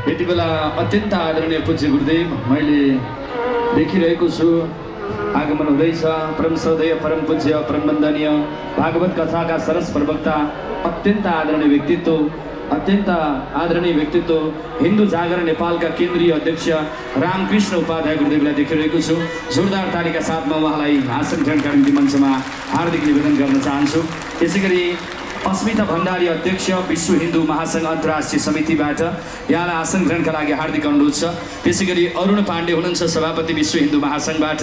यति बेला अत्यन्त आदरणीय पूज्य गुरुदेव मैले देखिरहेको छु आगमन हुँदैछ। परम श्रद्धेय परम पूज्य परम वन्दनीय भागवत कथाका सरस प्रवक्ता अत्यन्त आदरणीय व्यक्तित्व हिन्दू जागरण नेपालका केन्द्रीय अध्यक्ष रामकृष्ण उपाध्याय गुरुदेवलाई देखिरहेको छु। जोरदार तालीका साथमा उहाँलाई आसन ग्रहणका निम्ति मञ्चमा हार्दिक निवेदन गर्न चाहन्छु। त्यसैगरी अस्मिता भण्डारी अध्यक्ष विश्व हिन्दू महासङ्घ अन्तर्राष्ट्रिय समितिबाट यहाँलाई आसन ग्रहणका लागि हार्दिक अनुरोध छ। त्यसैगरी अरुण पाण्डे हुनुहुन्छ सभापति विश्व हिन्दू महासङ्घबाट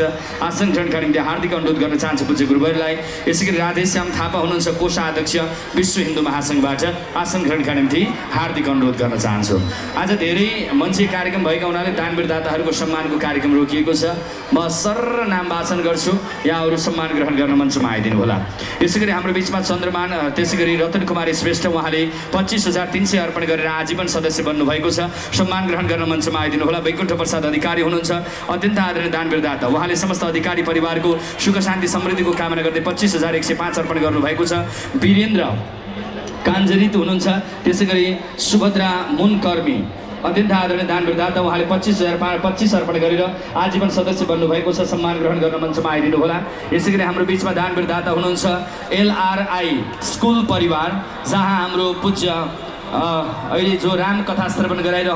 आसन ग्रहणका निम्ति हार्दिक अनुरोध गर्न चाहन्छु पूज्य गुरुवरलाई। यसैगरी राधेश्याम थापा हुनुहुन्छ कोषाध्यक्ष विश्व हिन्दू महासङ्घबाट आसन ग्रहणका निम्ति हार्दिक अनुरोध गर्न चाहन्छु। आज धेरै मञ्ची कार्यक्रम भएका हुनाले दानवीरदाताहरूको सम्मानको कार्यक्रम रोकिएको छ। म सर्र नाम वाचन गर्छु, यहाँहरू सम्मान ग्रहण गर्न मञ्चमा आइदिनु होला। यसैगरी हाम्रो बिचमा चन्द्रमान त्यसैगरी रतन कुमारी श्रेष्ठ उहाँले 25,300 अर्पण गरेर आजीवन सदस्य बन्नुभएको छ। सम्मान ग्रहण गर्न मञ्चमा आइदिनु होला। वैकुण्ठ प्रसाद अधिकारी हुनुहुन्छ अत्यन्त आदरणीय दानवीरदाता, उहाँले समस्त अधिकारी परिवारको सुख शान्ति समृद्धिको कामना गर्दै 25,105 अर्पण गर्नुभएको छ। वीरेन्द्र काञ्जरित हुनुहुन्छ। त्यसैगरी सुभद्रा मुनकर्मी अत्यन्त आदरणीय दानवीरदाता, उहाँले 25,025 अर्पण गरेर आजीवन सदस्य बन्नुभएको छ। सम्मान ग्रहण गर्न मञ्चमा आइदिनु होला। यसैगरी हाम्रो बिचमा दानवीरदाता हुनुहुन्छ एलआरआई स्कुल परिवार, जहाँ हाम्रो पूज्य अहिले जो राम कथा श्रवण गराइरहनु